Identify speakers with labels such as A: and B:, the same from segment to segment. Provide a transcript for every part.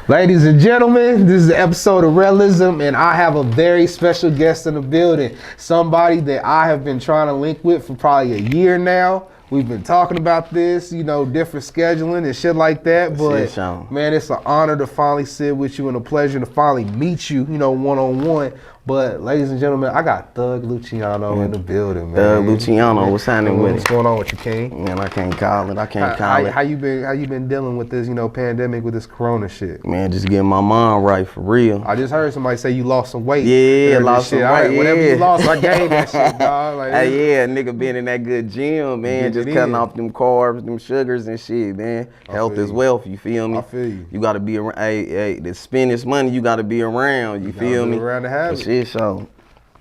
A: Ladies and gentlemen, this is an episode of RELL-ism, and I have a very special guest in the building. Somebody that I have been trying to link with for probably a year now. We've been talking about this, different scheduling and shit like that. But man, it's an honor to finally sit with you and a pleasure to finally meet you, one-on-one. But ladies and gentlemen, I got Thug Lucciano in the building, man.
B: Thug Lucciano, what's happening with it?
A: What's going on with you, King?
B: Man, I can't call it.
A: How you been dealing with this, pandemic, with this corona shit?
B: Man, just getting my mind right for real.
A: I just heard somebody say you lost some weight.
B: Yeah, lost some weight.
A: Whatever you lost, I gained that shit, dog.
B: Hey, nigga been in that good gym, man. Just cutting off them carbs, them sugars and shit, man. Health is wealth, you feel me?
A: I feel you.
B: You gotta be around, to spend this money, you gotta be around, you feel me?
A: Around to have it.
B: Shit, so.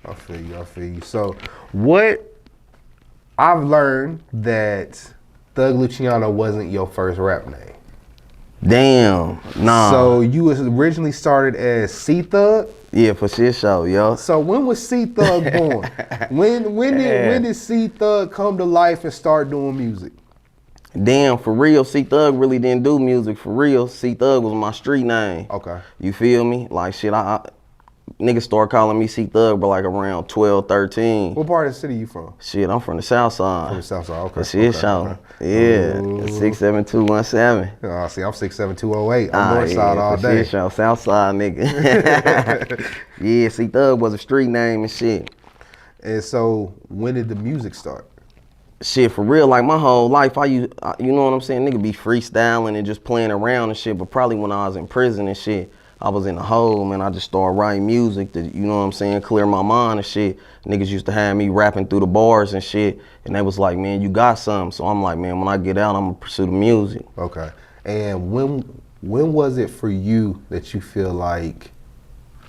A: I feel you. So what I've learned that Thug Lucciano wasn't your first rap name.
B: Damn, nah.
A: So you was originally started as C Thug?
B: Yeah, for shit show, yo.
A: So when was C Thug born? when did C Thug come to life and start doing music?
B: Damn, for real, C Thug really didn't do music for real. C Thug was my street name.
A: Okay.
B: You feel me? Like shit, niggas started calling me C Thug, but like around 12, 13.
A: What part of the city you from?
B: Shit, I'm from the South Side.
A: From the South Side, okay.
B: Shit, show. Yeah, 67217.
A: Oh, see, I'm 67208. I'm North Side all day.
B: Shit, show. South Side, nigga. Yeah, C Thug was a street name and shit.
A: And so, when did the music start?
B: Shit, for real, like my whole life, you know what I'm saying? Nigga be freestyling and just playing around and shit, but probably when I was in prison and shit, I was in the hole, man. I just started writing music to, you know what I'm saying, clear my mind and shit. Niggas used to have me rapping through the bars and shit, and they was like, man, you got something. So I'm like, man, when I get out, I'm gonna pursue the music.
A: Okay. And when was it for you that you feel like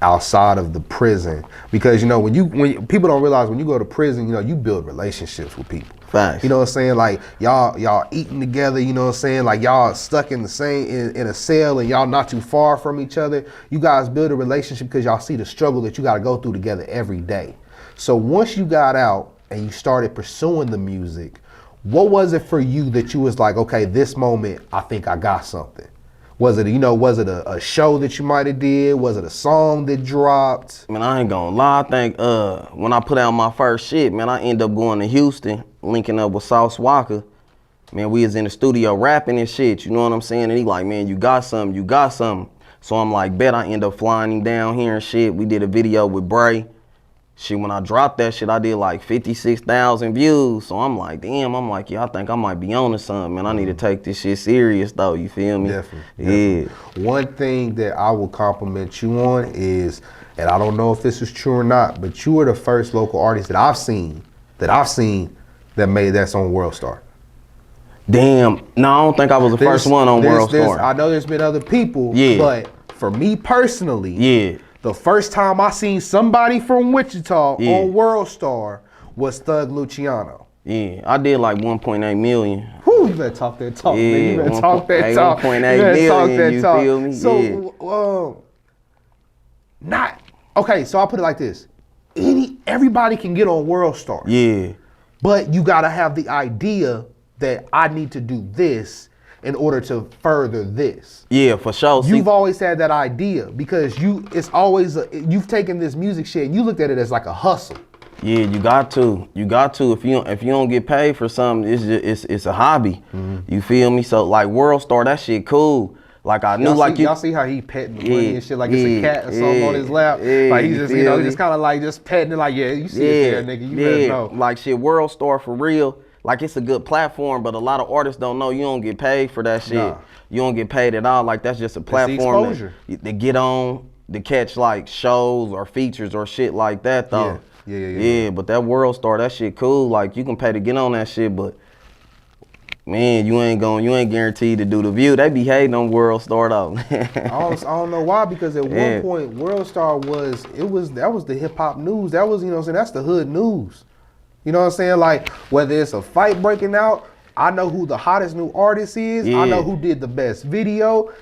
A: outside of the prison? Because when people don't realize when you go to prison, you build relationships with people.
B: Facts.
A: You know what I'm saying? Like y'all eating together, you know what I'm saying? Like y'all stuck in the same in a cell and y'all not too far from each other. You guys build a relationship because y'all see the struggle that you gotta go through together every day. So once you got out and you started pursuing the music, what was it for you that you was like, okay, this moment I think I got something? Was it a show that you might have did? Was it a song that dropped?
B: Man, I ain't gonna lie. I think when I put out my first shit, man, I ended up going to Houston, linking up with Sauce Walker. Man, we was in the studio rapping and shit, you know what I'm saying? And he like, man, you got something. So I'm like, bet. I end up flying him down here and shit. We did a video with Bray. Shit, when I dropped that shit, I did like 56,000 views. So I'm like, damn, yeah, I think I might be on to something, man. I need to take this shit serious though, you feel me?
A: Definitely.
B: Yeah.
A: One thing that I will compliment you on is, and I don't know if this is true or not, but you were the first local artist that I've seen that made that on World Star.
B: Damn, no, I don't think I was the first one on World Star.
A: I know there's been other people, but for me personally, the first time I seen somebody from Wichita on World Star was Thug Lucciano.
B: Yeah, I did like 1.8 million.
A: Whew, you better talk that talk, man. You better talk that talk.
B: 1.8 million, you feel me?
A: So, so I'll put it like this. Everybody can get on World Star.
B: Yeah. But
A: you gotta have the idea that I need to do this in order to further this.
B: Yeah, for sure.
A: You've always had that idea because you've taken this music shit and you looked at it as like a hustle.
B: Yeah, you got to. If you don't get paid for something, it's a hobby. Mm-hmm. You feel me? So like World Star, that shit cool. Like I knew, y'all see how he petting the money and shit like it's a cat or something on his lap. Like he just, just kind of like just petting it like, you see it there, nigga. You better know. Like shit, World Star for real. Like it's a good platform, but a lot of artists don't know you don't get paid for that shit. Nah. You don't get paid at all. Like that's just a platform to get on, to catch like shows or features or shit like that though. Yeah. But that World Star, that shit cool. Like you can pay to get on that shit, but man, you ain't guaranteed to do the view. They be hating on World Star though.
A: I don't know why, because at one point World Star was the hip hop news. That was, that's the hood news. You know what I'm saying? Like, whether it's a fight breaking out, I know who the hottest new artist is. I know who did the best video.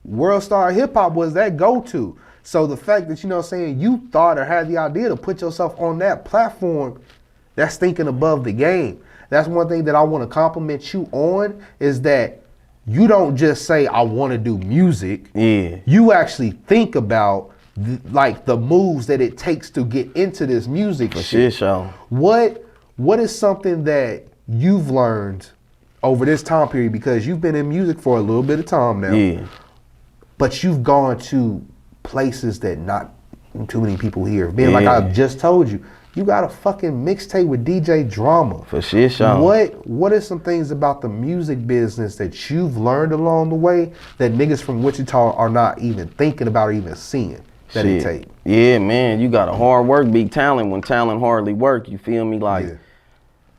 A: World Star Hip Hop was that go-to. So the fact that, you thought or had the idea to put yourself on that platform, that's thinking above the game. That's one thing that I want to compliment you on, is that you don't just say I want to do music.
B: Yeah.
A: You actually think about like the moves that it takes to get into this music shit.
B: Sure.
A: What is something that you've learned over this time period, because you've been in music for a little bit of time now.
B: Yeah.
A: But you've gone to places that not too many people hear. Being like I just told you, you got a fucking mixtape with DJ Drama.
B: For sure.
A: What are some things about the music business that you've learned along the way that niggas from Wichita are not even thinking about or even seeing that it take?
B: Yeah, man, you got to hard work beat talent when talent hardly work. You feel me? Like,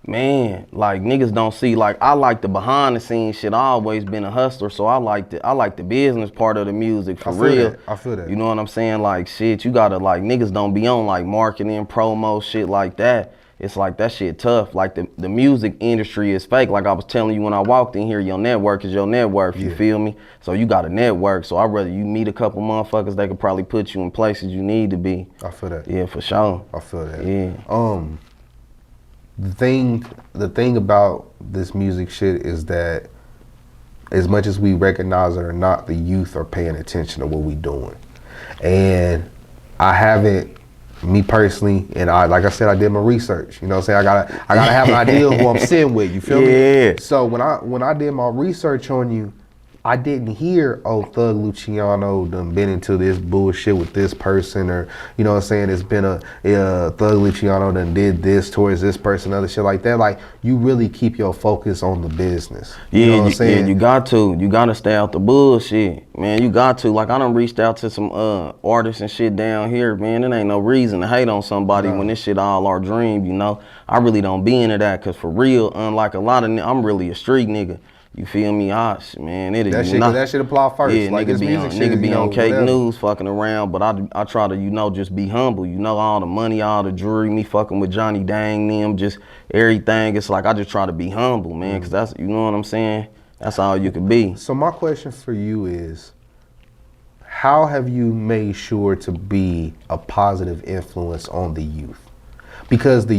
B: man, like niggas don't see, like I like the behind the scenes shit. I always been a hustler, so I like the business part of the music for real.
A: I feel that.
B: You know what I'm saying? Like shit, you gotta, like, niggas don't be on like marketing, promo, shit like that. It's like that shit tough. Like the music industry is fake. Like I was telling you when I walked in here, your network is your net worth, you feel me? So you got a network. So I'd rather you meet a couple motherfuckers that could probably put you in places you need to be.
A: I feel that.
B: Yeah, for sure.
A: I feel that.
B: Yeah.
A: The thing about this music shit is that as much as we recognize it or not, the youth are paying attention to what we doing. And I haven't, me personally, and like I said, I did my research. You know what I'm saying? I gotta have an idea of who I'm sitting with, you feel me? So when I did my research on you, I didn't hear, oh, Thug Lucciano done been into this bullshit with this person, or, you know what I'm saying, it's been a Thug Lucciano done did this towards this person, other shit like that. Like, you really keep your focus on the business. You know what I'm saying?
B: Yeah, you got to. You got to stay out the bullshit, man. You got to. Like, I done reached out to some artists and shit down here, man. There ain't no reason to hate on somebody when this shit all our dream, you know? I really don't be into that, because for real, unlike a lot of I'm really a street nigga. You feel me? Man,
A: that shit apply first.
B: Yeah,
A: like
B: nigga be on cake news fucking around, but I try to, you know, just be humble. You know, all the money, all the jewelry, me fucking with Johnny Dang, them, just everything. It's like I just try to be humble, man, because that's, you know what I'm saying? That's all you can be.
A: So my question for you is, how have you made sure to be a positive influence on the youth? Because the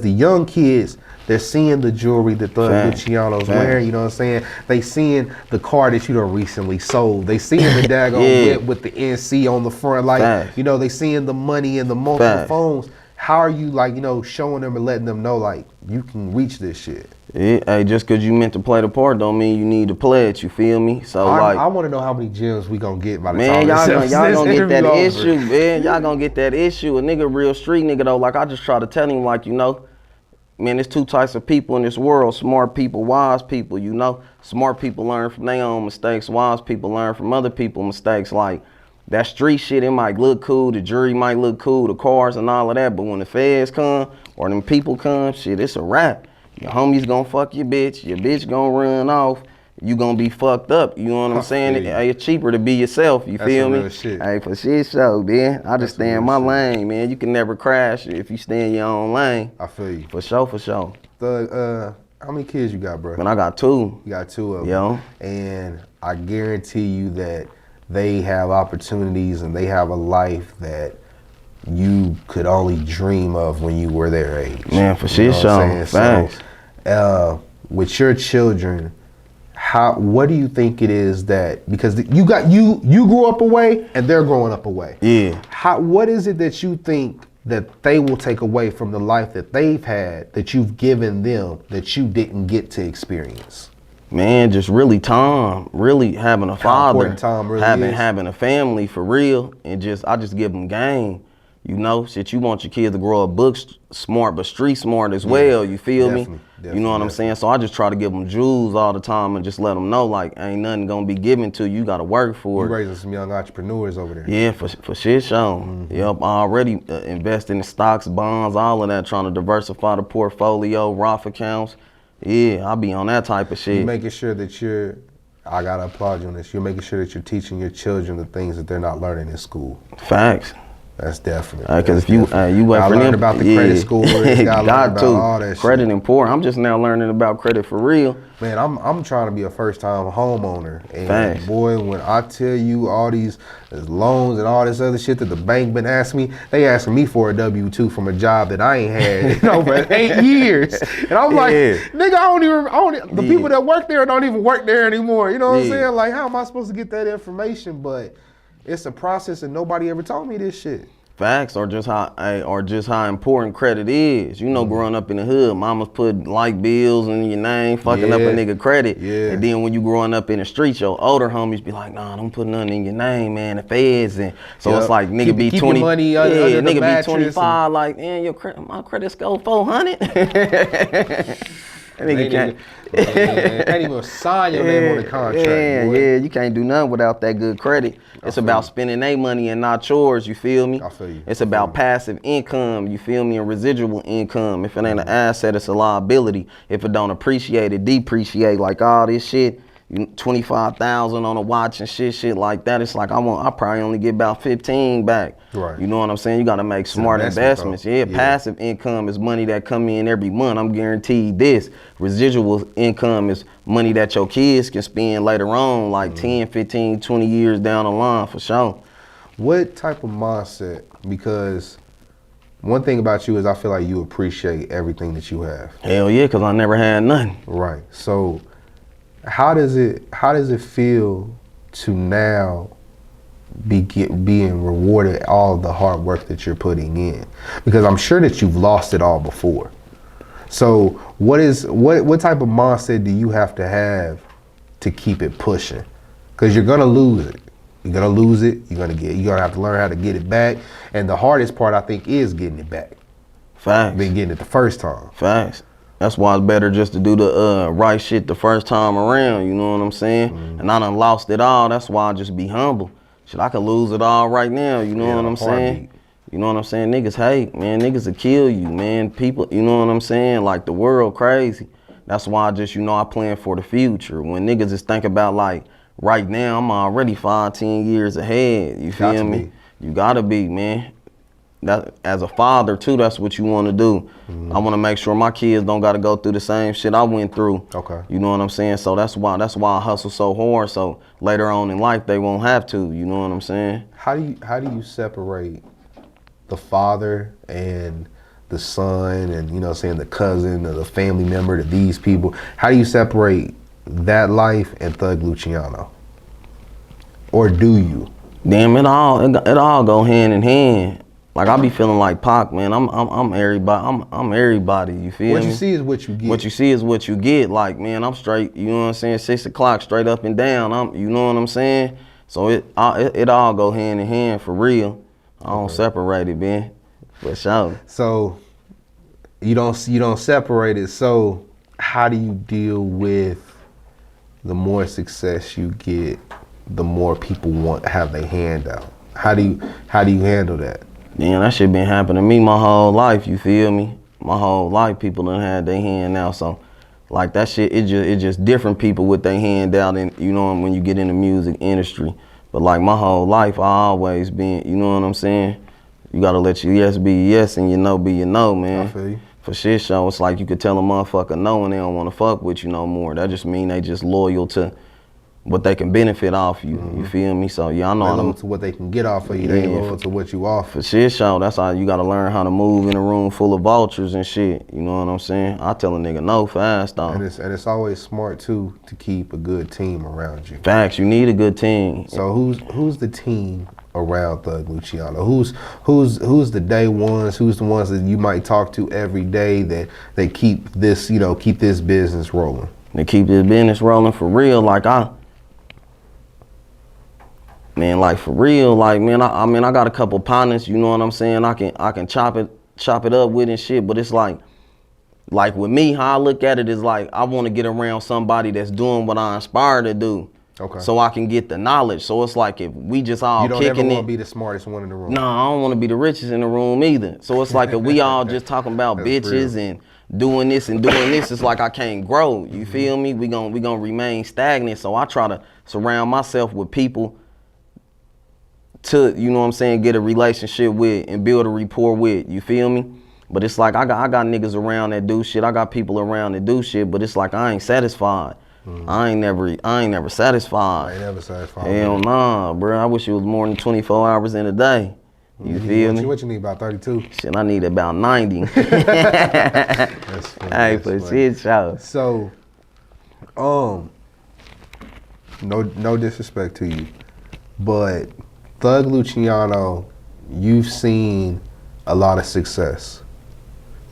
A: young kids, they're seeing the jewelry that Thug Lucciano's wearing, you know what I'm saying? They seeing the car that you done recently sold. They seeing the daggone whip with the NC on the front. Like, you know, they seeing the money and the multiple phones. How are you, like, you know, showing them and letting them know, like, you can reach this shit?
B: Hey, just because you meant to play the part don't mean you need to play it, you feel me? So
A: I want to know how many gems we gonna get by the time
B: y'all gonna get that issue, man. Y'all gonna get that issue. A nigga, real street nigga though, like I just try to tell him, like, you know, man, there's two types of people in this world: smart people, wise people. You know, smart people learn from their own mistakes. Wise people learn from other people's mistakes. Like that street shit, it might look cool, the jury might look cool, the cars and all of that, but when the feds come or them people come, shit, it's a wrap. Your homie's gonna fuck your bitch gonna run off, you gonna be fucked up. You know what I'm saying? It's cheaper to be yourself, you feel me? Hey, for shit show, man. I just stay in my lane, man. You can never crash if you stay in your own lane.
A: I feel you.
B: For sure.
A: Thug, how many kids you got, bro?
B: Man, I got 2.
A: You got 2 of them. And I guarantee you that they have opportunities and they have a life that you could only dream of when you were their age.
B: Man, for shit show. Thanks.
A: So, with your children, what do you think it is that, because you grew up away and they're growing up away.
B: Yeah.
A: What is it that you think that they will take away from the life that they've had, that you've given them, that you didn't get to experience?
B: Man, just really time, really having a father, having a family for real, and I just give them game. You know, shit, you want your kids to grow up book smart, but street smart as well, you feel me? You know what I'm saying? So I just try to give them jewels all the time and just let them know, like, ain't nothing gonna be given to you, you gotta work for it.
A: You raising some young entrepreneurs over there.
B: Yeah, for shit show. Yep, I already invested in stocks, bonds, all of that, trying to diversify the portfolio, Roth accounts. Yeah, I be on that type of shit.
A: You're making sure that I gotta applaud you on this, you're making sure that you're teaching your children the things that they're not learning in school.
B: Facts.
A: That's definitely.
B: Because if you wait for
A: learn
B: them,
A: about the credit scores, gotta learn about all that
B: credit
A: shit.
B: important. I'm just now learning about credit for real.
A: Man, I'm trying to be a first time homeowner, and
B: Thanks.
A: boy, when I tell you all these loans and all this other shit that the bank been asking me, they asking me for a W-2 from a job that I ain't had in over 8 years, and I'm like, nigga, the people that work there don't even work there anymore. You know what I'm saying? Like, how am I supposed to get that information? But it's a process, and nobody ever told me this shit.
B: Facts, or just how important credit is. You know, growing up in the hood, mamas put light bills in your name, fucking up a nigga credit.
A: Yeah.
B: And then when you growing up in the streets, your older homies be like, nah, don't put nothing in your name, man. The feds, and so it's like nigga be 20,
A: your money under the
B: nigga be 25,
A: and,
B: like, man, my credit score 400. Nigga
A: can't even sign your name on the contract.
B: Yeah, you can't do nothing without that good credit. It's about spending their money and not yours, you feel me?
A: I feel you.
B: It's about passive income, you feel me, and residual income. If it ain't an asset, it's a liability. If it don't appreciate, it depreciate, like all this shit. 25,000 on a watch and shit like that. It's like I probably only get about 15 back.
A: Right.
B: You know what I'm saying? You gotta make smart investments. Yeah, passive income is money that come in every month. I'm guaranteed this. Residual income is money that your kids can spend later on, like 10, 15, 20 years down the line for sure.
A: What type of mindset? Because one thing about you is I feel like you appreciate everything that you have.
B: Hell yeah, because I never had nothing.
A: Right. So how does it feel to now being rewarded all of the hard work that you're putting in? Because I'm sure that you've lost it all before. So what type of mindset do you have to keep it pushing? Because you're gonna lose it. You're gonna lose it. You're gonna have to learn how to get it back. And the hardest part, I think, is getting it back.
B: Facts.
A: Than getting it the first time.
B: Facts. That's why it's better just to do the right shit the first time around, you know what I'm saying? And I done lost it all, that's why I just be humble. Shit, I could lose it all right now, you know what I'm saying? You know what I'm saying? Niggas hate, man, niggas will kill you, man. People, you know what I'm saying? Like the world crazy. That's why I just, I plan for the future. When niggas just think about like, right now, I'm already 5-10 years ahead, you feel me? You gotta be, man. That, as a father too, that's what you want to do. I want to make sure my kids don't got to go through the same shit I went through.
A: Okay.
B: You know what I'm saying? So that's why I hustle so hard. So later on in life they won't have to. You know what I'm saying?
A: How do you separate the father and the son, and the cousin or the family member to these people? How do you separate that life and Thug Lucciano? Or do you?
B: Damn, it all go hand in hand. Like I be feeling like Pac, man. I'm everybody. I'm everybody. You feel me?
A: What you see is what you get.
B: What you see is what you get. Like, man, I'm straight. You know what I'm saying? 6 o'clock, straight up and down. You know what I'm saying? So it all go hand in hand for real. I don't separate it, man. For sure.
A: So you don't separate it. So how do you deal with the more success you get, the more people want to have their hand out? How do you handle that?
B: Damn, that shit been happening to me my whole life, you feel me? My whole life, people done had their hand out, so like that shit, it just different people with their hand out, and when you get in the music industry. But like my whole life, I always been, you know what I'm saying? You gotta let your yes be yes and your no be your no, man.
A: I feel you.
B: For shit show, it's like you could tell a motherfucker no and they don't wanna fuck with you no more. That just mean they just loyal to what they can benefit off you. You feel me? So yeah, I know
A: loyal to what they can get off of you. They ain't loyal to what you offer.
B: For shit show, that's how you gotta learn how to move in a room full of vultures and shit. You know what I'm saying? I tell a nigga no fast though.
A: And it's always smart too to keep a good team around you.
B: Facts, you need a good team.
A: So who's the team around Thug Lucciano? Who's the day ones? Who's the ones that you might talk to every day that they keep this business rolling? They keep this business rolling for real. Like like for real, like man, I got a couple partners, you know what I'm saying? I can chop it up with and shit, but it's like with me, how I look at it is like I want to get around somebody that's doing what I aspire to do. Okay. So I can get the knowledge. So it's like if we just all kicking it. You don't ever want to be the smartest one in the room. No, I don't want to be the richest in the room either. So it's like if we all just talking about bitches real. And doing this, it's like I can't grow. You feel me? We gonna remain stagnant. So I try to surround myself with people
B: to, you know what I'm saying, get a relationship with and build a rapport with, you feel me? But it's like I got niggas around that do shit. I got people around that do shit, but it's like I ain't satisfied. I ain't never satisfied.
A: I ain't never satisfied.
B: Hell nah, bro. I wish it was more than 24 hours in a day. You feel me?
A: What you need, about 32?
B: Shit, I need about 90.
A: That's funny.
B: Hey, for shit show.
A: So, no disrespect to you, but Thug Lucciano, you've seen a lot of success.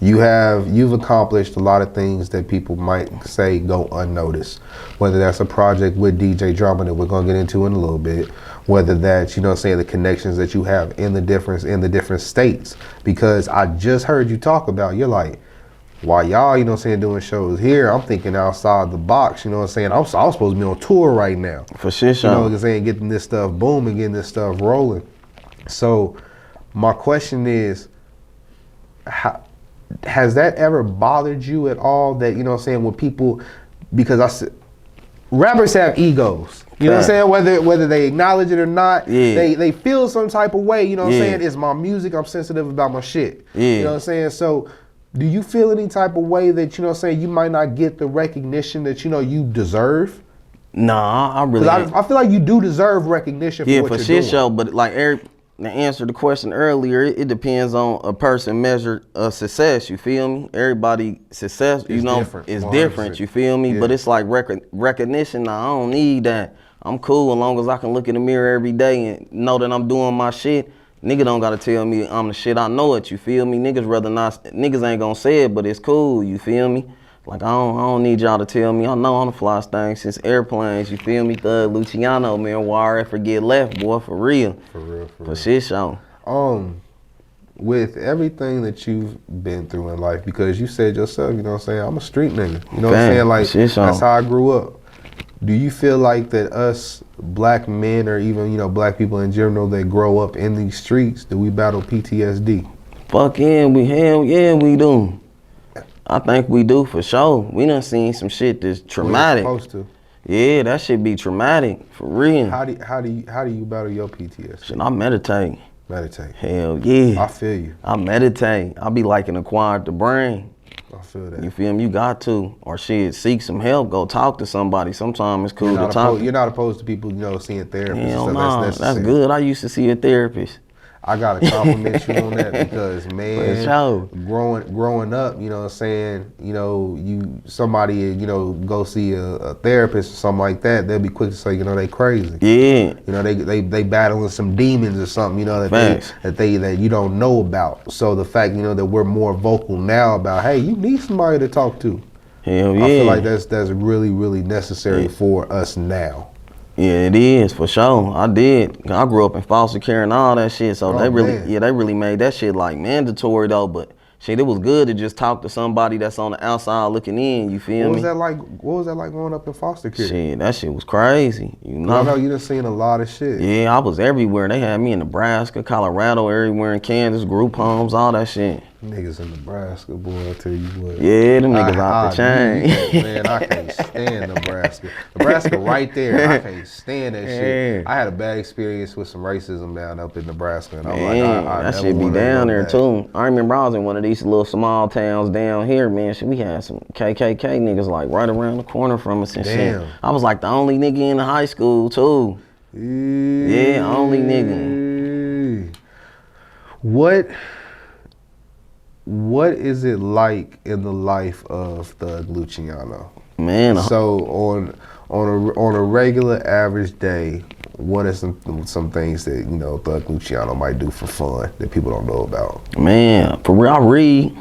A: You've accomplished a lot of things that people might say go unnoticed. Whether that's a project with DJ Drama that we're gonna get into in a little bit, whether that's, you know what I'm saying, the connections that you have in the different states. Because I just heard you talk about, you're like, while y'all, you know what I'm saying, doing shows here, I'm thinking outside the box, you know what I'm saying? I'm supposed to be on tour right now.
B: For sure.
A: You know what I'm saying, getting this stuff booming, getting this stuff rolling. So my question is, has that ever bothered you at all that, you know what I'm saying, when people, because rappers have egos, you know what I'm saying, whether they acknowledge it or not, they feel some type of way, you know what I'm saying, it's my music, I'm sensitive about my shit, you know what I'm saying, so do you feel any type of way that, you know what I'm saying, you might not get the recognition that, you know, you deserve?
B: Nah, I really
A: I feel like you do deserve recognition for what you're doing. Yeah, for shit
B: show, but like to answer the question earlier, it depends on a person measure of success, you feel me? Everybody success, you know, is different, you feel me? But it's like recognition, nah, I don't need that. I'm cool as long as I can look in the mirror every day and know that I'm doing my shit. Nigga don't gotta tell me I'm the shit, I know it, you feel me? Niggas ain't gonna say it, but it's cool, you feel me? Like I don't need y'all to tell me, I know I'm the flyest thing since airplanes, you feel me? Thug Lucciano, man, why I forget left, boy, for real. For real. For shit show.
A: With everything that you've been through in life, because you said yourself, you know what I'm saying, I'm a street nigga, you know what I'm saying? Like, that's how I grew up. Do you feel like that us black men, or even, you know, black people in general that grow up in these streets, do we battle PTSD?
B: Fuck yeah, hell yeah, we do. I think we do for sure. We done seen some shit that's traumatic.
A: We're supposed to.
B: Yeah, that shit be traumatic, for real.
A: How do you battle your PTSD?
B: Shit, I meditate.
A: Meditate.
B: Hell yeah.
A: I feel you.
B: I meditate. I be like an acquired the brain.
A: I feel that.
B: You feel me? You got to. Or shit, seek some help. Go talk to somebody. Sometimes it's cool to talk.
A: You're not opposed to people, you know, seeing therapists.
B: Hell no, that's good. I used to see a therapist.
A: I gotta compliment you on that, because man, growing up, you know what I'm saying, you know, somebody, you know, go see a therapist or something like that, they'll be quick to say, you know, they crazy. Yeah. You know, they battling some demons or something, you know, that you don't know about. So the fact, you know, that we're more vocal now about, hey, you need somebody to talk to.
B: Hell yeah.
A: I feel like that's really, really necessary for us now.
B: Yeah, it is, for sure. I did. I grew up in foster care and all that shit, so they really made that shit like mandatory though, but shit, it was good to just talk to somebody that's on the outside looking in, you feel me?
A: What was that like growing up in foster care?
B: Shit, that shit was crazy, you know?
A: I know you done seen a lot of shit.
B: Yeah, I was everywhere. They had me in Nebraska, Colorado, everywhere in Kansas, group homes, all that shit.
A: Niggas in Nebraska, boy, I tell you what.
B: Yeah, them niggas off the chain.
A: Man, I can't stand Nebraska. Nebraska right there, I can't stand that shit. I had a bad experience with some racism down up in Nebraska. And I'm like,
B: that shit be down there too. I remember I was in one of these little small towns down here, man. Shit, we had some KKK niggas like right around the corner from us and shit. I was like the only nigga in the high school too. Yeah, only nigga.
A: What is it like in the life of Thug Lucciano?
B: Man,
A: so on a regular average day, what are some things that, you know, Thug Lucciano might do for fun that people don't know about?
B: Man, for real, I read.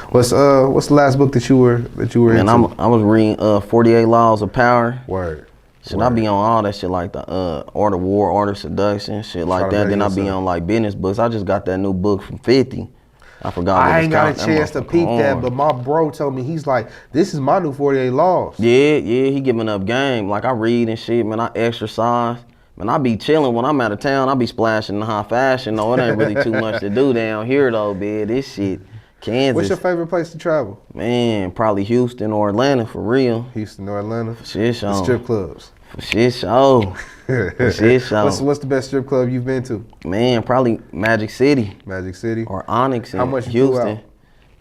A: What's the last book that you were into?
B: I was reading 48 Laws of Power.
A: Word.
B: Should I be on all that shit like the Art of War, Art of Seduction, shit like that. Then I be on like business books. I just got that new book from 50. I forgot.
A: I ain't got a chance to peep that, but my bro told me, he's like, this is my new 48 Laws.
B: Yeah, he giving up game. Like I read and shit, man. I exercise. Man, I be chilling when I'm out of town. I be splashing in high fashion. No, it ain't really too much to do down here though, man. This shit, Kansas.
A: What's your favorite place to travel?
B: Man, probably Houston or Atlanta, for real.
A: Houston or Atlanta?
B: Shit,
A: the strip clubs.
B: For shit show. For shit show.
A: What's the best strip club you've been to?
B: Man, probably Magic City.
A: Magic City?
B: Or Onyx in
A: How much
B: Houston.
A: you threw out?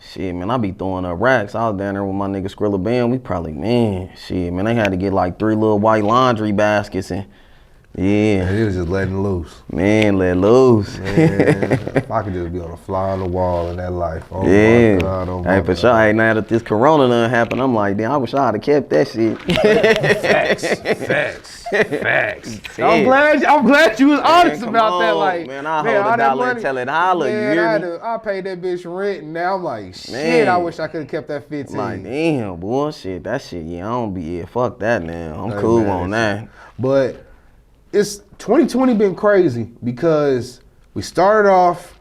B: Shit, man, I be throwing up racks. I was down there with my nigga Skrilla Bam. We probably, man, shit, man, they had to get like 3 little white laundry baskets and, yeah.
A: Man, it was just letting loose.
B: Man, let loose.
A: Man, if I could just be on a fly on the wall in that life. Oh
B: yeah.
A: My God, oh my
B: hey, for
A: God.
B: sure. Hey, now that this corona done happened, I'm like, damn, I wish I had kept that shit.
A: Facts. I'm glad you was honest about that. Like,
B: man, I hold a dollar and tell it holla.
A: Man,
B: you hear me?
A: I paid that bitch rent, and now I'm like, shit.
B: Man.
A: I wish I could have kept that 15.
B: Like, damn, bullshit. That shit, yeah, I don't be, yeah, fuck that now. I'm cool on that.
A: But it's 2020 been crazy because we started off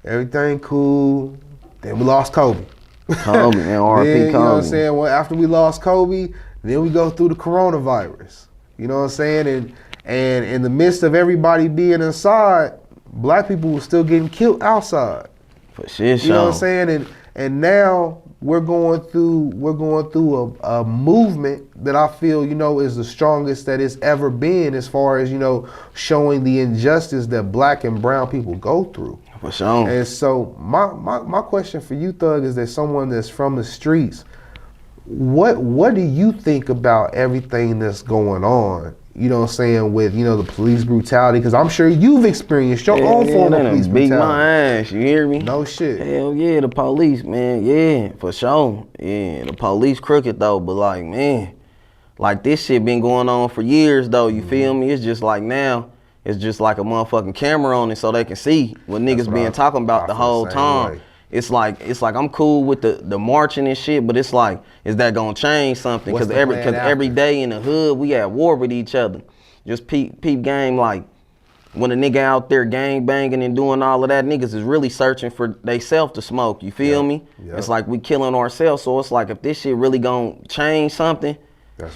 A: everything cool, then we lost Kobe.
B: Kobe, man, RP Kobe.
A: You know what I'm saying? Well, after we lost Kobe, then we go through the coronavirus. You know what I'm saying? And in the midst of everybody being inside, black people were still getting killed outside.
B: For shit,
A: you know what I'm saying? And now we're going through a movement that I feel, you know, is the strongest that it's ever been as far as, you know, showing the injustice that black and brown people go through.
B: For sure.
A: And so my question for you, Thug, is that someone that's from the streets, what do you think about everything that's going on? You know what I'm saying, with, you know, the police brutality, because I'm sure you've experienced your own form of police brutality.
B: Beat my ass, you hear me?
A: No shit.
B: Hell yeah, the police, man, yeah, for sure. Yeah, the police crooked though, but like, man, like this shit been going on for years though, you feel me? It's just like now, it's just like a motherfucking camera on it so they can see what niggas been talking about the whole time. Way. It's like I'm cool with the marching and shit, but it's like, is that gonna change something? Because every day in the hood we at war with each other. Just peep game, like when a nigga out there gang banging and doing all of that, niggas is really searching for they self to smoke. You feel me? Yep. It's like we killing ourselves. So it's like if this shit really gonna change something,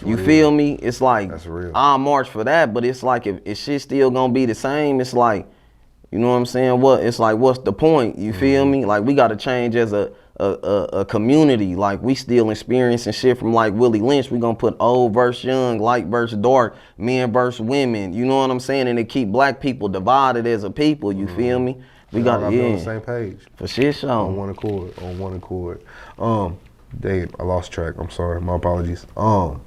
B: you feel me? It's like I'll march for that, but it's like if shit still gonna be the same, it's like, you know what I'm saying? It's like, what's the point? You feel me? Like we gotta change as a community. Like we still experiencing shit from like Willie Lynch. We gonna put old versus young, light versus dark, men versus women. You know what I'm saying? And it keep black people divided as a people. You feel me? We gotta be on the same page. For shit show.
A: On one accord. Dang, I lost track. I'm sorry. My apologies. All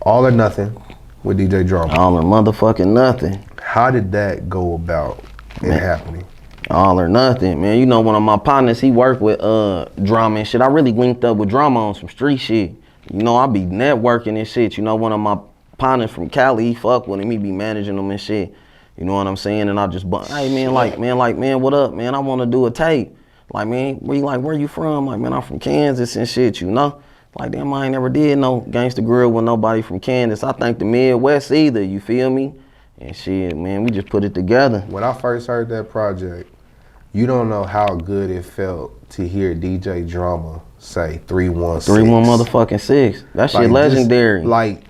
A: or Nothing with DJ Drama.
B: All or motherfucking nothing.
A: How did that go about it happening?
B: All or Nothing, man. You know, one of my partners, he worked with Drama and shit. I really linked up with Drama on some street shit. You know, I be networking and shit. You know, one of my partners from Cali, he fuck with him. He be managing them and shit. You know what I'm saying? And I just, hey man, man, what up, man? I want to do a tape. Like, man, where you from? Like, man, I'm from Kansas and shit, you know? Like, damn, I ain't never did no gangster grill with nobody from Kansas. I think the Midwest either, you feel me? And shit, man, we just put it together.
A: When I first heard that project, you don't know how good it felt to hear DJ Drama say 316.
B: 31 motherfucking 6. That shit like legendary.
A: Just, like,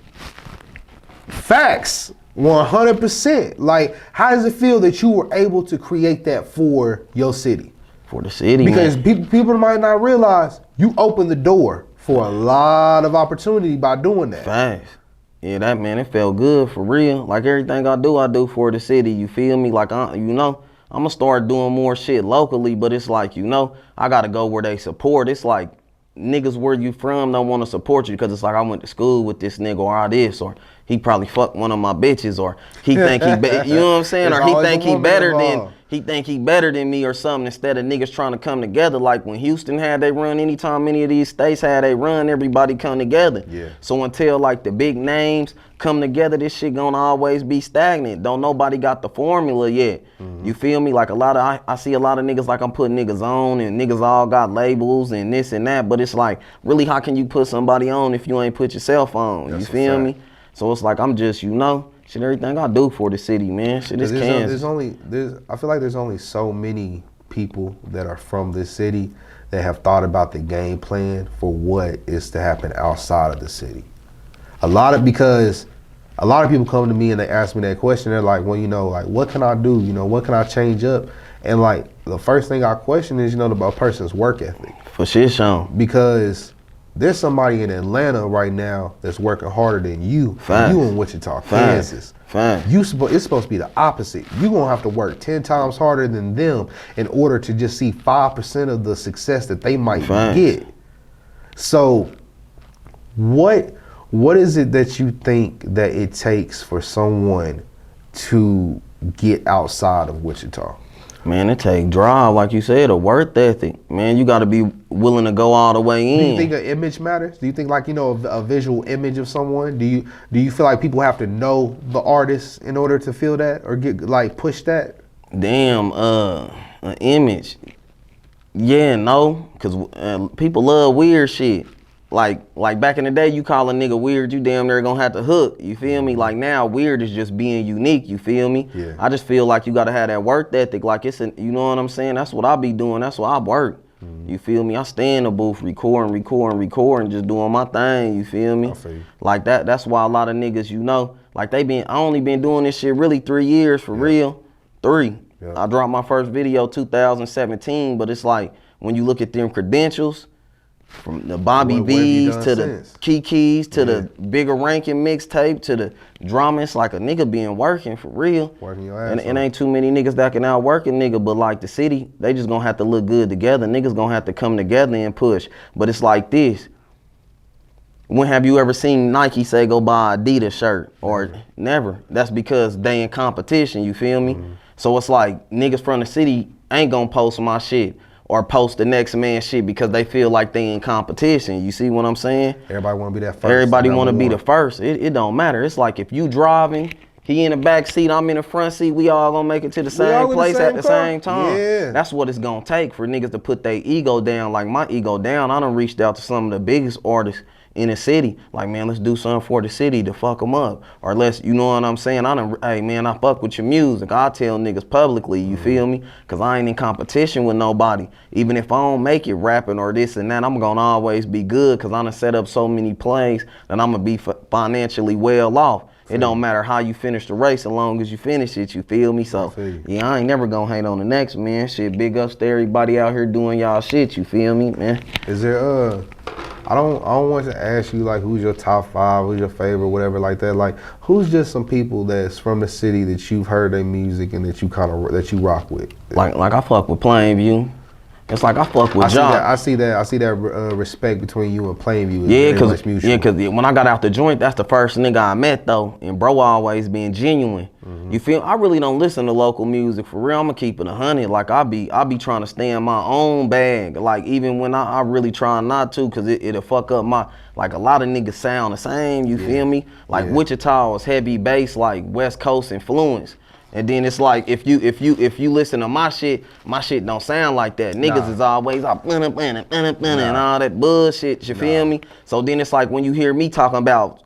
A: facts, 100%. Like, how does it feel that you were able to create that for your city?
B: For the city,
A: because people might not realize you opened the door for a lot of opportunity by doing that.
B: Facts. Yeah, that, man, it felt good for real. Like everything I do for the city, you feel me? Like, you know, I'm gonna start doing more shit locally, but it's like, you know, I gotta go where they support. It's like, niggas where you from don't wanna support you because it's like, I went to school with this nigga or all this, or he probably fucked one of my bitches, or he think he, you know what I'm saying? Or he think he better than me or something, instead of niggas trying to come together. Like when Houston had they run, anytime any of these states had they run, everybody come together. Yeah. So until like the big names come together, this shit gonna always be stagnant. Don't nobody got the formula yet. You feel me? Like I see a lot of niggas like I'm putting niggas on, and niggas all got labels and this and that, but it's like, really, how can you put somebody on if you ain't put yourself on? You feel me? So it's like, I'm just, you know, shit, everything I do for the city, man. Shit is Kansas.
A: I feel like there's only so many people that are from this city that have thought about the game plan for what is to happen outside of the city. Because a lot of people come to me and they ask me that question. They're like, well, you know, like, what can I do? You know, what can I change up? And like, the first thing I question is, you know, about a person's work ethic.
B: For shit, Sean.
A: Because there's somebody in Atlanta right now that's working harder than you.
B: Facts.
A: You in Wichita,
B: Facts.
A: Kansas.
B: Facts.
A: It's supposed to be the opposite. You're gonna have to work 10 times harder than them in order to just see 5% of the success that they might get. So what is it that you think that it takes for someone to get outside of Wichita?
B: Man, it take drive, like you said, a work ethic. Man, you got to be willing to go all the way in.
A: Do you think an image matters? Do you think, like, you know, a visual image of someone? Do you feel like people have to know the artist in order to feel that or get like push that?
B: Damn, an image. Yeah, no, cause people love weird shit. Like back in the day, you call a nigga weird, you damn near gonna have to hook. You feel me? Like now, weird is just being unique. You feel me?
A: Yeah.
B: I just feel like you gotta have that work ethic. Like you know what I'm saying? That's what I be doing. That's what I work. You feel me? I stay in the booth, recording, just doing my thing. You feel me?
A: I feel you.
B: Like that. That's why a lot of niggas, you know, like I only been doing this shit really 3 years for real. 3.
A: Yeah.
B: I dropped my first video 2017, but it's like when you look at them credentials. From the Bobby B's to the Kiki's to the bigger ranking mixtape to the drama, it's like a nigga being working for real.
A: Working your ass
B: and ain't too many niggas that can outwork a nigga, but like the city, they just gonna have to look good together. Niggas gonna have to come together and push. But it's like this. When have you ever seen Nike say go buy an Adidas shirt? Or never. That's because they in competition, you feel me? So it's like niggas from the city ain't gonna post my shit or post the next man shit because they feel like they in competition. You see what I'm saying?
A: Everybody want to be that first.
B: Everybody want to be the first. It don't matter. It's like if you driving, he in the back seat, I'm in the front seat, we all gonna make it to the same place at the same time.
A: Yeah.
B: That's what it's gonna take for niggas to put their ego down. Like my ego down, I done reached out to some of the biggest artists in the city. Like, man, let's do something for the city to fuck them up. Or let's, you know what I'm saying? Hey, man, I fuck with your music. I tell niggas publicly, you feel me? Because I ain't in competition with nobody. Even if I don't make it rapping or this and that, I'm going to always be good because I done set up so many plays that I'm going to be financially well off. It don't matter how you finish the race as long as you finish it, you feel me? So, yeah, I ain't never gonna hate on the next, man. Shit, big ups to everybody out here doing y'all shit, you feel me, man?
A: Is there, I don't want to ask you, like, who's your top 5, who's your favorite, whatever like that. Like, who's just some people that's from the city that you've heard their music and that you that you rock with?
B: Like I fuck with Plainview. It's like I fuck with Jock.
A: I see that respect between you and Plainview.
B: Yeah, cause when I got out the joint, that's the first nigga I met though, and bro always being genuine. You feel? I really don't listen to local music for real. I'ma keep it 100. Like I be trying to stay in my own bag. Like even when I really try not to, cause it'll fuck up my. Like a lot of niggas sound the same. You feel me? Like Wichita is heavy bass, like West Coast influence. And then it's like if you listen to my shit don't sound like that. Niggas is always up and all that bullshit, you feel me? So then it's like when you hear me talking about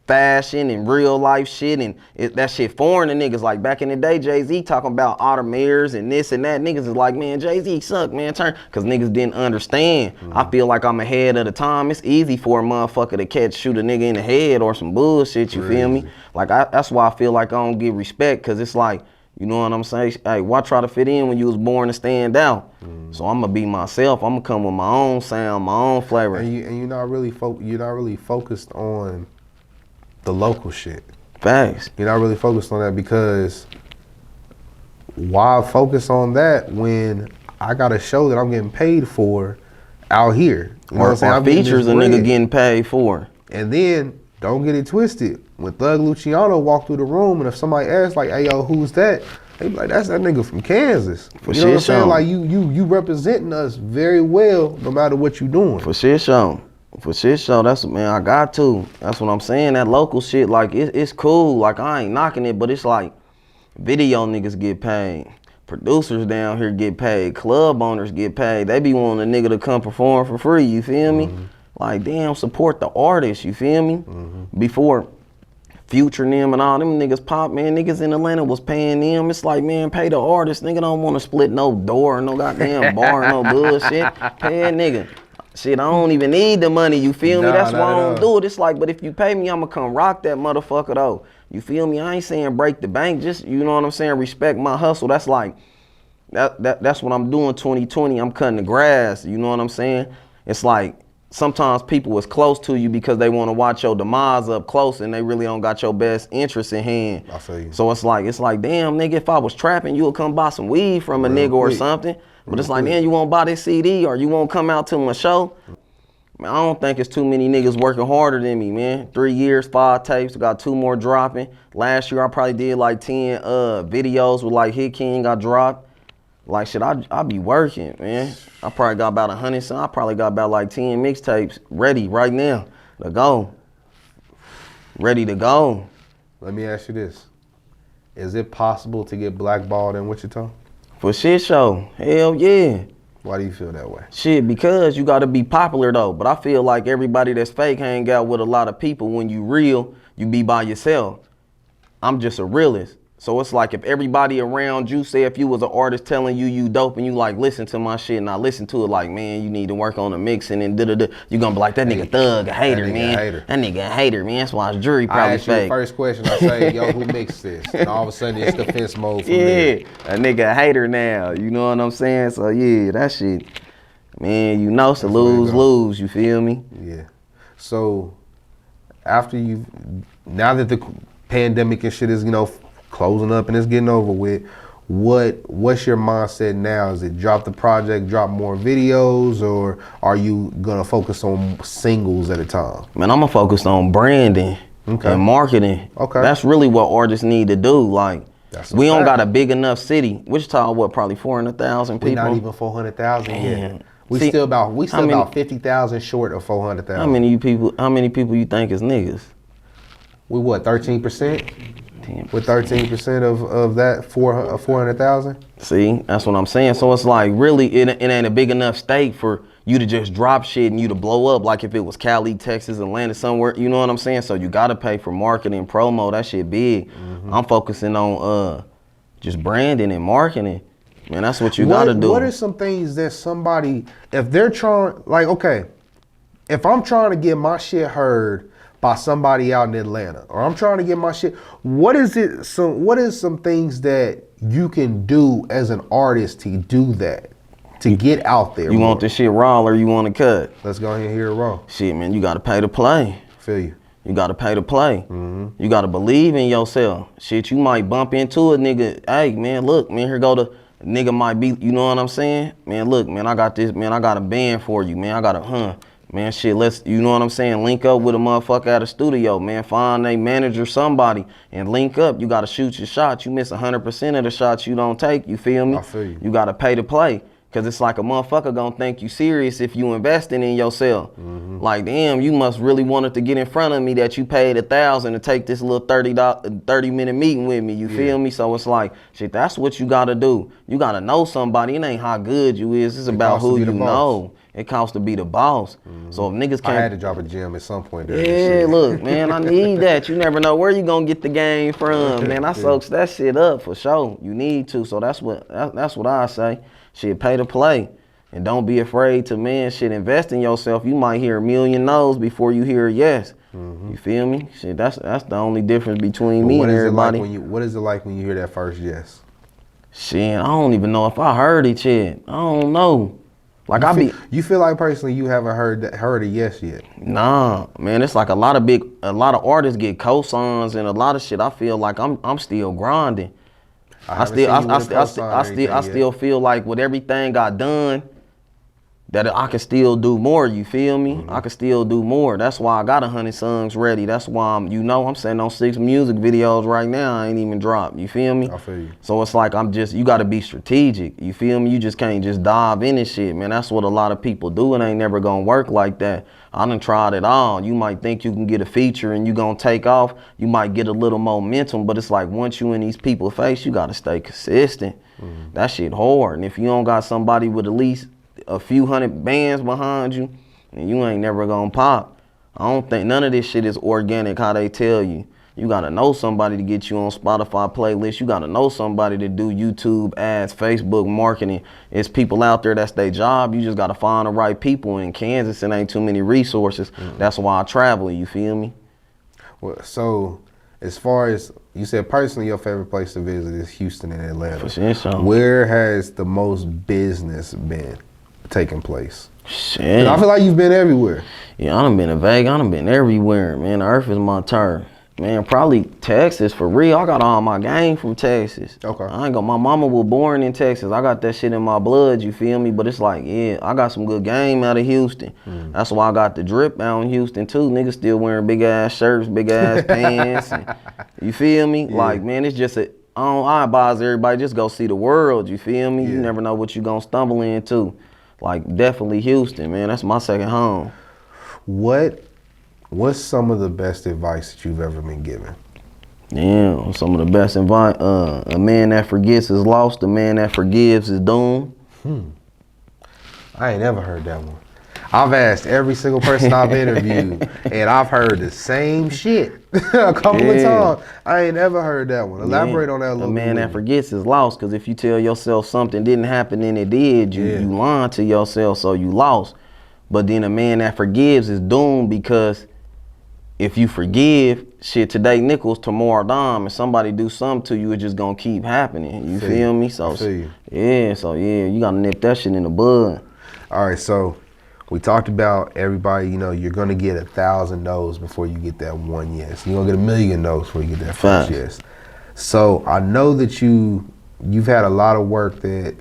B: fashion and real life shit and that shit foreign to niggas. Like back in the day, Jay-Z talking about Audemars and this and that. Niggas is like, man, Jay-Z suck, man, turn. Cause niggas didn't understand. I feel like I'm ahead of the time. It's easy for a motherfucker to shoot a nigga in the head or some bullshit, you feel me? Like that's why I feel like I don't get respect, cause it's like, you know what I'm saying? Hey, why try to fit in when you was born to stand out? So I'm gonna be myself. I'm gonna come with my own sound, my own flavor.
A: And you're not really focused on the local shit.
B: Facts.
A: You're not really focused on that because why focus on that when I got a show that I'm getting paid for out here? You know what I'm saying?
B: Or features a nigga getting paid for.
A: And then, don't get it twisted. When Thug Lucciano walked through the room and if somebody asks like, hey yo, who's that? They be like, that's that nigga from Kansas. You know what I'm saying? Like you representing us very well no matter what you doing.
B: For shit show. For shit show, that's man, I got to. That's what I'm saying. That local shit, like it's cool. Like I ain't knocking it, but it's like video niggas get paid. Producers down here get paid. Club owners get paid. They be wanting a nigga to come perform for free, you feel me? Like damn, support the artist, you feel me? Before Future and them and all them niggas pop, man, niggas in Atlanta was paying them. It's like, man, pay the artist. Nigga don't want to split no door, no goddamn bar, no bullshit. Pay a nigga. Shit, I don't even need the money, you feel me? That's why I don't do it. It's like, but if you pay me, I'ma come rock that motherfucker though. You feel me? I ain't saying break the bank, just, you know what I'm saying, respect my hustle. That's like, that's what I'm doing 2020. I'm cutting the grass, you know what I'm saying? It's like, sometimes people is close to you because they want to watch your demise up close and they really don't got your best interest in hand.
A: I feel you.
B: So it's like, damn, nigga, if I was trapping, you would come buy some weed from a nigga or something. But it's like, man, you won't buy this CD or you won't come out to my show. Man, I don't think it's too many niggas working harder than me, man. 3 years, 5 tapes, got 2 more dropping. Last year I probably did like 10 videos with like Hit King I dropped. Like shit, I be working, man. I probably got about 100 some. I probably got about like 10 mixtapes ready right now to go. Ready to go.
A: Let me ask you this. Is it possible to get blackballed in Wichita?
B: For shit show, hell yeah.
A: Why do you feel that way?
B: Shit, because you gotta be popular though. But I feel like everybody that's fake hang out with a lot of people. When you real, you be by yourself. I'm just a realist. So it's like if everybody around you, say if you was an artist telling you dope and you like listen to my shit and I listen to it like, man, you need to work on the mixing and da-da-da, you gonna be like, that nigga thug, a hater, man. That nigga a hater, man. That's why his jury probably fake. I ask you the
A: first question, I say, yo, who mixed this? And all of a sudden it's defense mode from there.
B: A nigga a hater now, you know what I'm saying? So yeah, that shit, man, you know, it's a lose-lose, you feel me?
A: Yeah. So after now that the pandemic and shit is, you know, closing up and it's getting over with, what's your mindset now? Is it drop the project, drop more videos, or are you gonna focus on singles at a time?
B: Man, I'm gonna focus on branding and marketing.
A: Okay.
B: That's really what artists need to do. Like, we don't got a big enough city. Wichita, what, probably 400,000 people?
A: We're not even 400,000 yet. We still about 50,000 short of 400,000.
B: How many people you think is niggas?
A: We what, 13%? With 13% of that 400,000?
B: See, that's what I'm saying. So it's like really it ain't a big enough state for you to just drop shit and you to blow up like if it was Cali, Texas, Atlanta, somewhere. You know what I'm saying? So you gotta pay for marketing, promo. That shit big. I'm focusing on just branding and marketing. Man, that's what you gotta do.
A: What are some things that somebody, if they're trying, like, okay, if I'm trying to get my shit heard by somebody out in Atlanta, or I'm trying to get my shit, what is some things that you can do as an artist to do that, to get out there?
B: You want this shit raw or you want to cut?
A: Let's go ahead and hear it raw.
B: Shit, man, you got to pay to play.
A: Feel you.
B: You got to pay to play. You got to believe in yourself. Shit, you might bump into a nigga. Hey, man, look, man, here go the nigga might be, you know what I'm saying? Man, look, man, I got this, man, I got a band for you, man. I got a, man, shit, let's, you know what I'm saying, link up with a motherfucker at a studio, man. Find a manager, somebody, and link up. You got to shoot your shot. You miss 100% of the shots you don't take, you feel me?
A: I feel you.
B: You got to pay to play, because it's like a motherfucker gonna think you serious if you investing in yourself. Like, damn, you must really wanted to get in front of me that you paid $1,000 to take this little 30-minute meeting with me, you feel me? So it's like, shit, that's what you got to do. You got to know somebody. It ain't how good you is. It's about who you know. It costs to be the boss. So if niggas can't...
A: I had to drop a gym at some point there.
B: Yeah, look, man, I need that. You never know where you gonna get the game from, man. I soaks that shit up for sure. You need to. So that's what I say. Shit, pay to play. And don't be afraid to, man, shit, invest in yourself. You might hear a million no's before you hear a yes. You feel me? Shit, that's the only difference between me and everybody.
A: What is it like when you hear that first yes?
B: Shit, I don't even know if I heard it yet. I don't know. Like
A: you feel like personally you haven't heard a yes yet? Nah,
B: man. It's like a lot of artists get cosigns and a lot of shit. I feel like I'm still grinding. I still feel like with everything I done, that I can still do more, you feel me? I can still do more. That's why I got 100 songs ready. That's why I'm sitting on 6 music videos right now. I ain't even dropped, you feel me?
A: I feel you.
B: So it's like you gotta be strategic, you feel me? You just can't just dive in and shit, man. That's what a lot of people do. It ain't never gonna work like that. I done tried it all. You might think you can get a feature and you gonna take off. You might get a little momentum, but it's like once you in these people's face, you gotta stay consistent. That shit hard. And if you don't got somebody with at least a few hundred bands behind you, and you ain't never gonna pop. I don't think none of this shit is organic how they tell you. You gotta know somebody to get you on Spotify playlists. You gotta know somebody to do YouTube ads, Facebook marketing. It's people out there, that's their job. You just gotta find the right people. In Kansas, it ain't too many resources. That's why I travel, you feel me?
A: Well, so as far as you said, personally, your favorite place to visit is Houston and Atlanta.
B: For sure.
A: Where has the most business been taking place?
B: Shit.
A: I feel like you've been everywhere.
B: Yeah, I done been to Vegas. I done been everywhere, man. The earth is my turf. Man, probably Texas for real. I got all my game from Texas.
A: Okay.
B: I ain't got, my mama was born in Texas. I got that shit in my blood, you feel me? But it's like, yeah, I got some good game out of Houston. That's why I got the drip out in Houston too. Niggas still wearing big ass shirts, big ass pants. And, you feel me? Yeah. Like, man, it's just I advise everybody just go see the world, you feel me? Yeah. You never know what you gonna stumble into. Like, definitely Houston, man. That's my second home.
A: What's some of the best advice that you've ever been given?
B: Yeah, some of the best advice. A man that forgets is lost. A man that forgives is doomed.
A: I ain't never heard that one. I've asked every single person I've interviewed, and I've heard the same shit a couple of times. I ain't never heard that one. Elaborate on that a little bit.
B: A man that forgets is lost, because if you tell yourself something didn't happen and it did, you lying to yourself, so you lost. But then a man that forgives is doomed, because if you forgive, shit, today nickels, tomorrow dime, and somebody do something to you, it's just gonna keep happening. You feel me? So yeah, you gotta nip that shit in the bud.
A: All right, so we talked about everybody, you know, you're gonna get 1,000 no's before you get that one yes. You're gonna get 1,000,000 no's before you get that first yes. So I know that you've had a lot of work that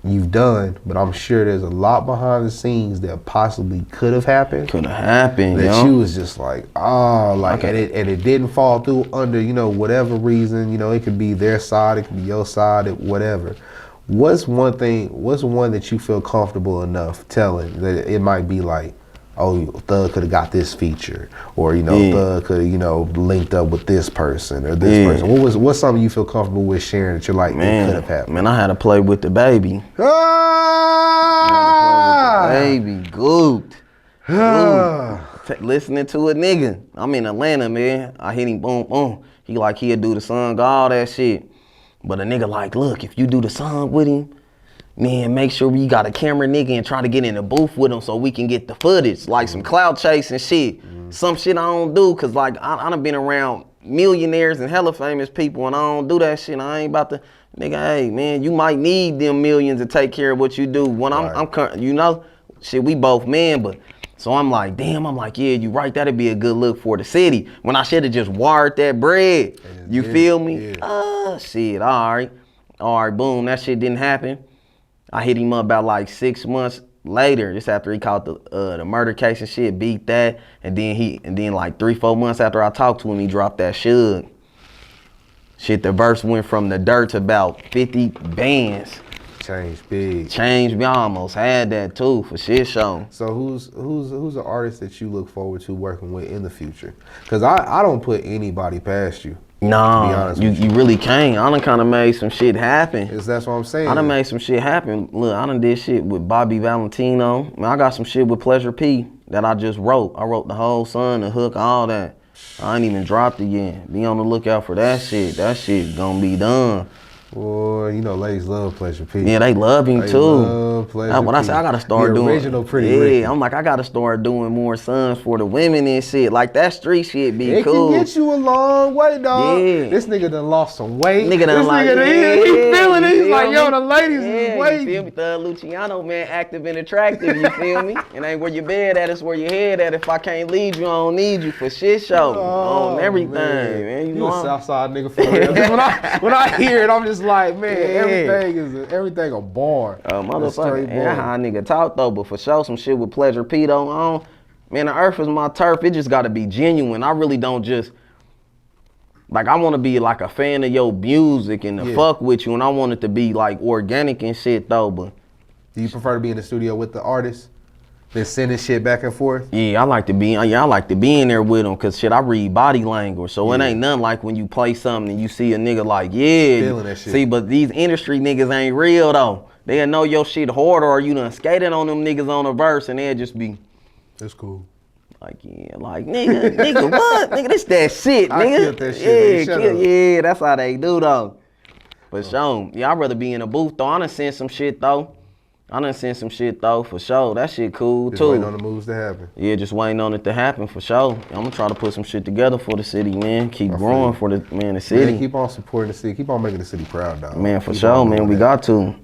A: you've done, but I'm sure there's a lot behind the scenes that possibly could have happened. That you was just like, and it didn't fall through under, you know, whatever reason. You know, it could be their side, it could be your side, whatever. What's one that you feel comfortable enough telling that it might be like, oh, Thug could have got this feature, or, you know, Thug could have, you know, linked up with this person or this person. What's something you feel comfortable with sharing that you're like, it could have happened?
B: Man, I had to play with the baby. Baby, gooped. Listening to a nigga. I'm in Atlanta, man. I hit him, boom, boom. He like, he'll do the song, all that shit. But a nigga like, look, if you do the song with him, man, make sure you got a camera nigga and try to get in the booth with him so we can get the footage, like some cloud chasing shit. Some shit I don't do, cause like I done been around millionaires and hella famous people, and I don't do that shit. I ain't about to, nigga, hey man, you might need them millions to take care of what you do. When I'm you know, shit, we both men, but so I'm like, damn, yeah, you right, that'd be a good look for the city. When I should've just wired that bread. You feel me? Shit, all right, boom, that shit didn't happen. I hit him up about like 6 months later, just after he caught the murder case and shit, beat that, and then like 3-4 months after I talked to him, he dropped that Shug. Shit, the verse went from the dirt to about 50 bands.
A: Changed big.
B: Changed, I almost had that too, for shit show.
A: So who's an artist that you look forward to working with in the future? Cause I don't put anybody past you.
B: No, you really can't. I done kind of made some shit happen.
A: That's what I'm saying.
B: I done made some shit happen. Look, I done did shit with Bobby Valentino. Man, I got some shit with Pleasure P that I just wrote. I wrote the whole song, the hook, all that. I ain't even dropped it yet. Be on the lookout for that shit. That shit gonna be done.
A: Boy, you know ladies love Pleasure P.
B: Yeah, they love him too.
A: Love Pleasure
B: when I say I gotta start doing
A: original Pretty Ricky.
B: I'm like, I gotta start doing more songs for the women and shit. Like that street shit be cool.
A: It can get you a long way, dog. Yeah. This nigga done lost some weight.
B: He
A: feeling it. He's like, yo, the ladies is waiting.
B: You feel me? Thug Lucciano, man, active and attractive, you feel me? It ain't where your bed at, it's where your head at. If I can't lead you, I don't need you for shit show. On everything, man. You
A: a Southside nigga for real. when I hear it, I'm just like, man, everything a bar.
B: Motherfucker, that's how a nigga talk though, but for sure some shit with Pleasure P though, man, the earth is my turf. It just gotta be genuine. I really don't just, like, I wanna be like a fan of your music and to fuck with you, and I want it to be like organic and shit though, but.
A: Do you prefer to be in the studio with the artist? Been sending shit back and forth?
B: Yeah, I like to be in there with them, cause shit, I read body language. So it ain't nothing like when you play something and you see a nigga like,
A: feeling that shit.
B: See, but these industry niggas ain't real though. They'll know your shit harder, or you done skated on them niggas on a verse, and they'll just be,
A: that's cool.
B: Like, yeah, like, nigga, what? Nigga, this that shit, nigga.
A: I killed that shit.
B: Yeah, that's how they do though. For sure. Yeah, I'd rather be in a booth though. I done seen some shit though. For sure. That shit cool
A: just
B: too.
A: Waiting on the moves to happen.
B: Yeah, just waiting on it to happen for sure. I'm gonna try to put some shit together for the city, man. Keep growing for the city.
A: Man, keep on supporting the city. Keep on making the city proud, dog.
B: Man, for sure, man. We got to.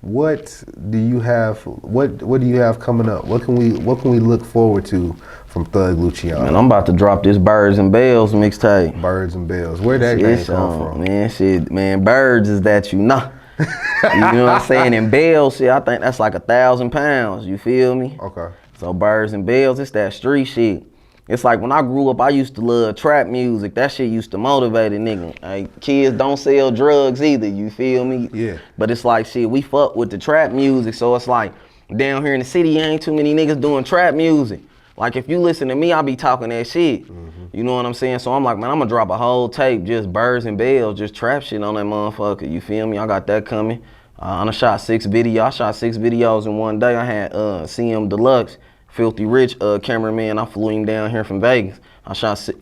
A: what do you have? What do you have coming up? What can we look forward to from Thug Lucciano?
B: Man, I'm about to drop this Birds and Bells mixtape.
A: Birds and Bells. Where that name come from?
B: Man, shit, man, birds is that you know. You know what I'm saying? And bells, shit, I think that's like 1,000 pounds. You feel me?
A: Okay.
B: So Birds and Bells, it's that street shit. It's like when I grew up, I used to love trap music. That shit used to motivate a nigga. Like, kids don't sell drugs either, you feel me?
A: Yeah.
B: But it's like, shit, we fuck with the trap music. So it's like, down here in the city, ain't too many niggas doing trap music. Like, if you listen to me, I be talking that shit. You know what I'm saying? So I'm like, man, I'm gonna drop a whole tape, just Birds and Bells, just trap shit on that motherfucker. You feel me? I got that coming. I done shot 6 videos. I shot 6 videos in one day. I had CM Deluxe, Filthy Rich cameraman. I flew him down here from Vegas. I shot 5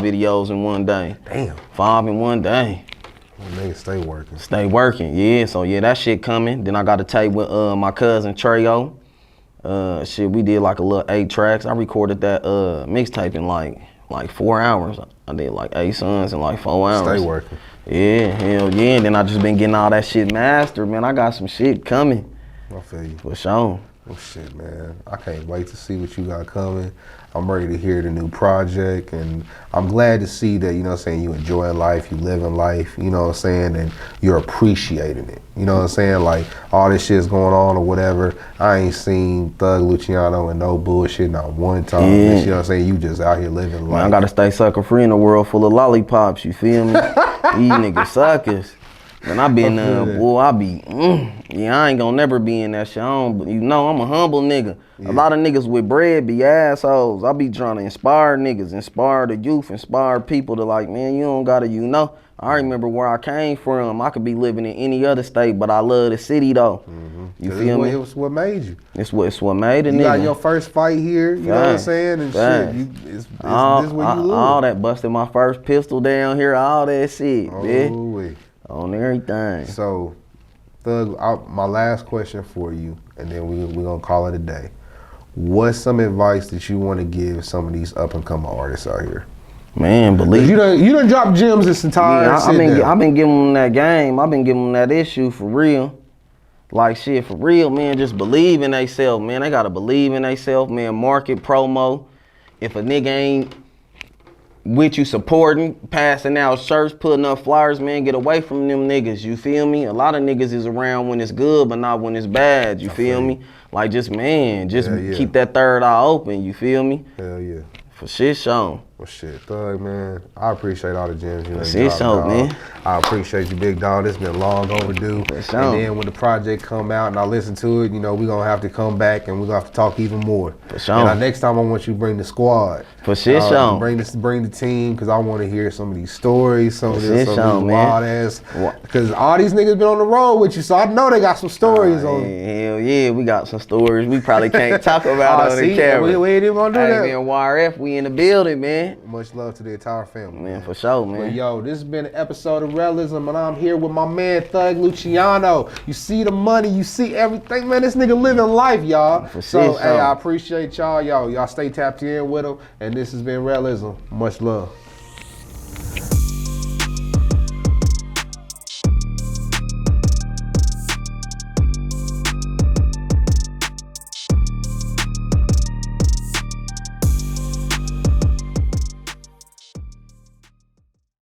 B: videos in one day.
A: Damn.
B: 5 in one day.
A: Well, niggas stay working.
B: Stay working, yeah. So yeah, that shit coming. Then I got a tape with my cousin Treyo. Shit, we did like a little 8 tracks. I recorded that mixtape in like 4 hours. I did like 8 songs in like 4 hours.
A: Stay working.
B: Yeah, hell yeah. And then I just been getting all that shit mastered, man. I got some shit coming.
A: I feel you.
B: For sure.
A: Oh shit, man. I can't wait to see what you got coming. I'm ready to hear the new project, and I'm glad to see that, you know what I'm saying, you enjoying life, you living life, you know what I'm saying, and you're appreciating it. You know what I'm saying? Like, all this shit's going on or whatever. I ain't seen Thug Lucciano and no bullshit not one time.
B: Yeah.
A: You know what I'm saying? You just out here living life.
B: Man, I gotta stay sucker free in a world full of lollipops, you feel me? These niggas suckers. And I been, boy, I be, yeah, I ain't gonna never be in that shit. But you know, I'm a humble nigga. Yeah. A lot of niggas with bread be assholes. I be trying to inspire niggas, inspire the youth, inspire people to like, man, you don't gotta, you know. I remember where I came from. I could be living in any other state, but I love the city though. You feel me?
A: It was what made you.
B: It's what made a nigga.
A: You got your first fight here, you know what I'm saying? And shit, this where you live.
B: All that, busted my first pistol down here, all that shit, bitch. On everything.
A: So, Thug, my last question for you, and then we're going to call it a day. What's some advice that you want to give some of these up-and-coming artists out here?
B: Man, believe
A: you done dropped gems this entire
B: I've been giving them that game. I've been giving them that issue for real. Like, shit, for real, man, just believe in themselves, man. They got to believe in themselves, man. Market, promo. If a nigga ain't with you supporting, passing out shirts, putting up flyers, man, get away from them niggas, you feel me? A lot of niggas is around when it's good, but not when it's bad, you feel me? Like, just keep that third eye open, you feel me?
A: Hell yeah.
B: For shit shown.
A: Well, shit, Thug, man, I appreciate all the gems you know.
B: Shit shown, man.
A: I appreciate you, big dog. This been long overdue.
B: For sure.
A: And then when the project come out and I listen to it, you know, we gonna have to come back and we gonna have to talk even more.
B: For sure.
A: And next time I want you to bring the squad.
B: For shit shown.
A: Bring the team, because I want to hear some of these stories, some of these wild ass. Because all these niggas been on the road with you, so I know they got some stories on.
B: Hell yeah, we got some stories we probably can't talk about on the camera.
A: We ain't even gonna do that.
B: Man, YRF, we in the building, man.
A: Much love to the entire family.
B: Man, for sure, man.
A: But yo, this has been an episode of RELL-ism, and I'm here with my man Thug Lucciano. You see the money, you see everything, man. This nigga living life, y'all. So, hey, I appreciate y'all. Y'all stay tapped in with him, and this has been RELL-ism. Much love.